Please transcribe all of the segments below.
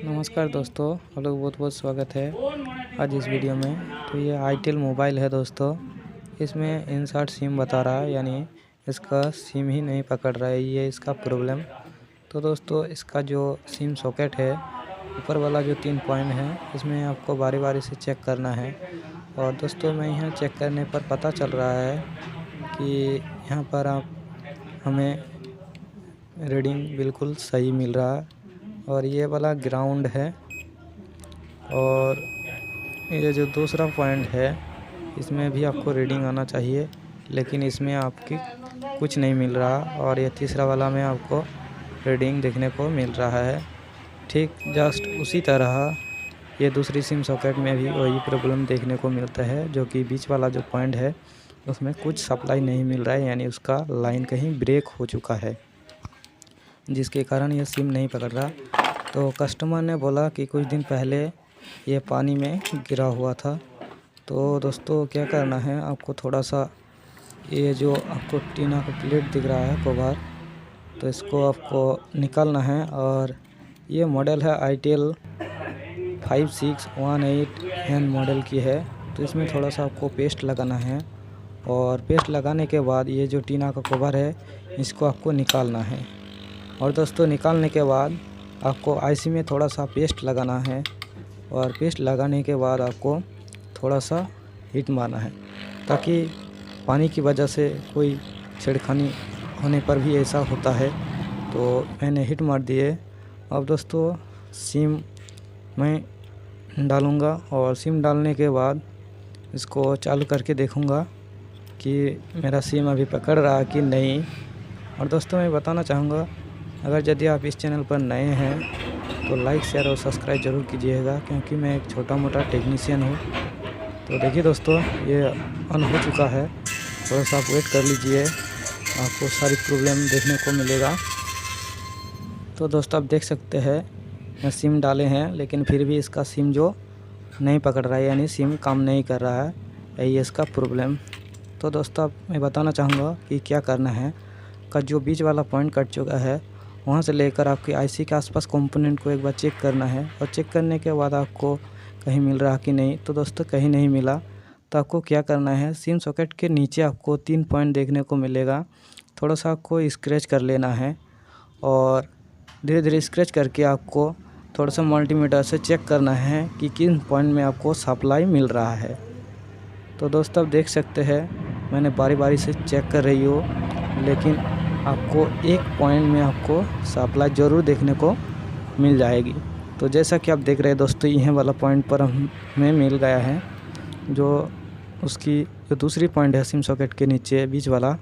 नमस्कार दोस्तों, आप लोग बहुत बहुत स्वागत है आज इस वीडियो में। तो ये आईटेल मोबाइल है दोस्तों। इसमें इंसर्ट सिम बता रहा है, यानी इसका सिम ही नहीं पकड़ रहा है, ये इसका प्रॉब्लम। तो दोस्तों इसका जो सिम सॉकेट है, ऊपर वाला जो 3 पॉइंट है, इसमें आपको बारी बारी से चेक करना है। और दोस्तों मैं यहाँ चेक करने पर पता चल रहा है कि यहाँ पर हमें रीडिंग बिल्कुल सही मिल रहा है। और ये वाला ग्राउंड है, और ये जो दूसरा पॉइंट है इसमें भी आपको रीडिंग आना चाहिए, लेकिन इसमें आपकी कुछ नहीं मिल रहा। और ये तीसरा वाला में आपको रीडिंग देखने को मिल रहा है। ठीक जस्ट उसी तरह ये दूसरी सिम सॉकेट में भी वही प्रॉब्लम देखने को मिलता है, जो कि बीच वाला जो पॉइंट है उसमें कुछ सप्लाई नहीं मिल रहा है, यानी उसका लाइन कहीं ब्रेक हो चुका है, जिसके कारण ये सिम नहीं पकड़ रहा। तो कस्टमर ने बोला कि कुछ दिन पहले ये पानी में गिरा हुआ था। तो दोस्तों क्या करना है, आपको थोड़ा सा ये जो आपको टीना का प्लेट दिख रहा है कवर, तो इसको आपको निकालना है। और ये मॉडल है आईटेल 5618N मॉडल की है। तो इसमें थोड़ा सा आपको पेस्ट लगाना है, और पेस्ट लगाने के बाद ये जो टीना का कवर है इसको आपको निकालना है। और दोस्तों निकालने के बाद आपको आईसी में थोड़ा सा पेस्ट लगाना है, और पेस्ट लगाने के बाद आपको थोड़ा सा हीट मारना है, ताकि पानी की वजह से कोई छेड़खानी होने पर भी ऐसा होता है। तो मैंने हीट मार दिए। अब दोस्तों सिम मैं डालूँगा, और सिम डालने के बाद इसको चालू करके देखूँगा कि मेरा सिम अभी पकड़ रहा कि नहीं। और दोस्तों मैं बताना चाहूँगा, अगर यदि आप इस चैनल पर नए हैं तो लाइक शेयर और सब्सक्राइब ज़रूर कीजिएगा, क्योंकि मैं एक छोटा मोटा टेक्नीशियन हूँ। तो देखिए दोस्तों ये ऑन हो चुका है, थोड़ा सा आप वेट कर लीजिए, आपको सारी प्रॉब्लम देखने को मिलेगा। तो दोस्तों आप देख सकते हैं मैं सिम डाले हैं, लेकिन फिर भी इसका सिम जो नहीं पकड़ रहा है, यानी सिम काम नहीं कर रहा है, यही इसका प्रॉब्लम। तो दोस्तों अब मैं बताना चाहूँगा कि क्या करना है। का जो बीच वाला पॉइंट कट चुका है, वहाँ से लेकर आपके आईसी के आसपास कंपोनेंट को एक बार चेक करना है। और चेक करने के बाद आपको कहीं मिल रहा कि नहीं, तो दोस्तों कहीं नहीं मिला। तो आपको क्या करना है, सिम सॉकेट के नीचे आपको 3 पॉइंट देखने को मिलेगा, थोड़ा सा आपको स्क्रैच कर लेना है। और धीरे धीरे स्क्रैच करके आपको थोड़ा सा मल्टीमीटर से चेक करना है कि किन पॉइंट में आपको सप्लाई मिल रहा है। तो दोस्तों आप देख सकते हैं मैंने बारी बारी से चेक कर रही हूँ, लेकिन आपको एक पॉइंट में आपको सप्लाई ज़रूर देखने को मिल जाएगी। तो जैसा कि आप देख रहे हैं दोस्तों, यह वाला पॉइंट पर हमें मिल गया है, जो उसकी जो दूसरी पॉइंट है सिम सॉकेट के नीचे बीच वाला,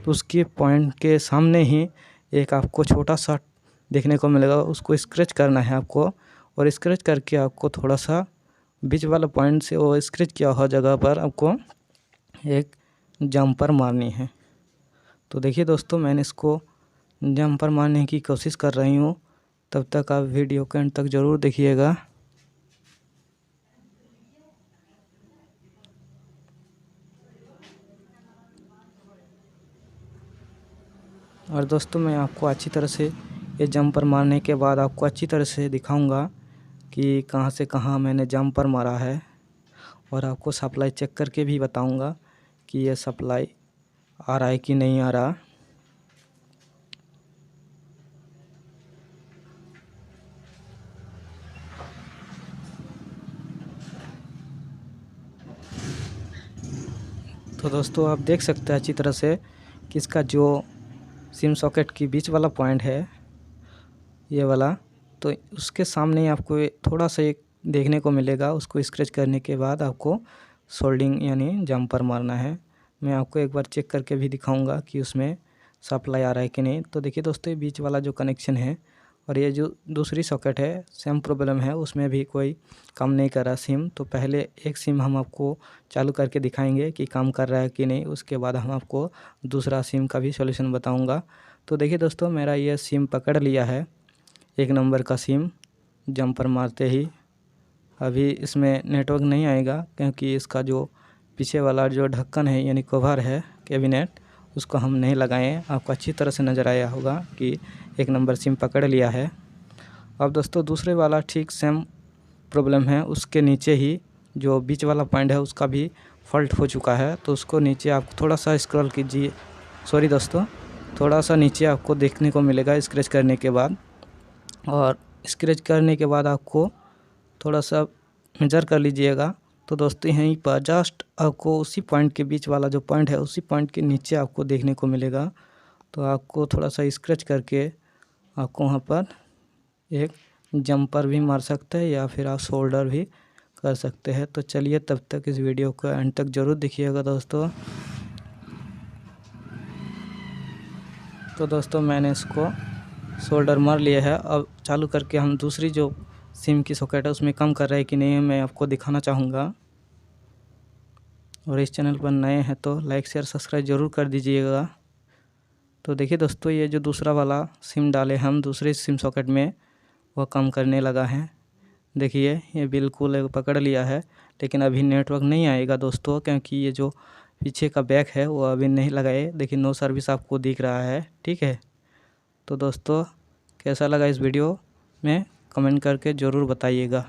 तो उसके पॉइंट के सामने ही एक आपको छोटा सा देखने को मिलेगा, उसको स्क्रैच करना है आपको। और स्क्रैच करके आपको थोड़ा सा बीच वाला पॉइंट से वो स्क्रैच किया हुआ जगह पर आपको एक जंपर मारनी है। तो देखिए दोस्तों मैंने इसको जंपर मारने की कोशिश कर रही हूँ, तब तक आप वीडियो के अंत तक ज़रूर देखिएगा। और दोस्तों मैं आपको अच्छी तरह से ये जंपर मारने के बाद आपको अच्छी तरह से दिखाऊंगा कि कहाँ से कहाँ मैंने जंपर मारा है, और आपको सप्लाई चेक करके भी बताऊंगा कि ये सप्लाई आ रहा है कि नहीं आ रहा। तो दोस्तों आप देख सकते हैं अच्छी तरह से कि इसका जो सिम सॉकेट की बीच वाला पॉइंट है ये वाला, तो उसके सामने ही आपको थोड़ा सा एक देखने को मिलेगा। उसको स्क्रैच करने के बाद आपको सोल्डिंग यानी जंपर मारना है। मैं आपको एक बार चेक करके भी दिखाऊंगा कि उसमें सप्लाई आ रहा है कि नहीं। तो देखिए दोस्तों ये बीच वाला जो कनेक्शन है और ये जो दूसरी सॉकेट है सेम प्रॉब्लम है, उसमें भी कोई काम नहीं कर रहा सिम। तो पहले एक सिम हम आपको चालू करके दिखाएंगे कि काम कर रहा है कि नहीं, उसके बाद हम आपको दूसरा सिम का भी सॉल्यूशन बताऊंगा। तो देखिए दोस्तों मेरा ये सिम पकड़ लिया है, 1 नंबर का सिम। जंपर मारते ही अभी इसमें नेटवर्क नहीं आएगा, क्योंकि इसका जो पीछे वाला जो ढक्कन है यानी कवर है कैबिनेट, उसको हम नहीं लगाए। आपको अच्छी तरह से नज़र आया होगा कि 1 नंबर सिम पकड़ लिया है। अब दोस्तों दूसरे वाला ठीक सेम प्रॉब्लम है, उसके नीचे ही जो बीच वाला पॉइंट है उसका भी फॉल्ट हो चुका है। तो उसको नीचे आप थोड़ा सा स्क्रॉल कीजिए, सॉरी दोस्तों, थोड़ा सा नीचे आपको देखने को मिलेगा स्क्रैच करने के बाद। और स्क्रैच करने के बाद आपको थोड़ा सा मेजर कर लीजिएगा। तो दोस्तों यहीं पर जस्ट आपको उसी पॉइंट के बीच वाला जो पॉइंट है उसी पॉइंट के नीचे आपको देखने को मिलेगा। तो आपको थोड़ा सा स्क्रैच करके आपको वहाँ पर एक जंपर भी मार सकते हैं या फिर आप शोल्डर भी कर सकते हैं। तो चलिए तब तक इस वीडियो को एंड तक ज़रूर देखिएगा दोस्तों। तो दोस्तों मैंने इसको शोल्डर मार लिया है। अब चालू करके हम दूसरी जो सिम की सॉकेट है उसमें कम कर रहा है कि नहीं मैं आपको दिखाना चाहूँगा। और इस चैनल पर नए हैं तो लाइक शेयर सब्सक्राइब ज़रूर कर दीजिएगा। तो देखिए दोस्तों ये जो दूसरा वाला सिम डाले हम दूसरे सिम सॉकेट में वह काम करने लगा है। देखिए ये बिल्कुल पकड़ लिया है, लेकिन अभी नेटवर्क नहीं आएगा दोस्तों, क्योंकि ये जो पीछे का बैक है वो अभी नहीं लगाए। देखिए नो सर्विस आपको दिख रहा है, ठीक है। तो दोस्तों कैसा लगा इस वीडियो में कमेंट करके ज़रूर बताइएगा।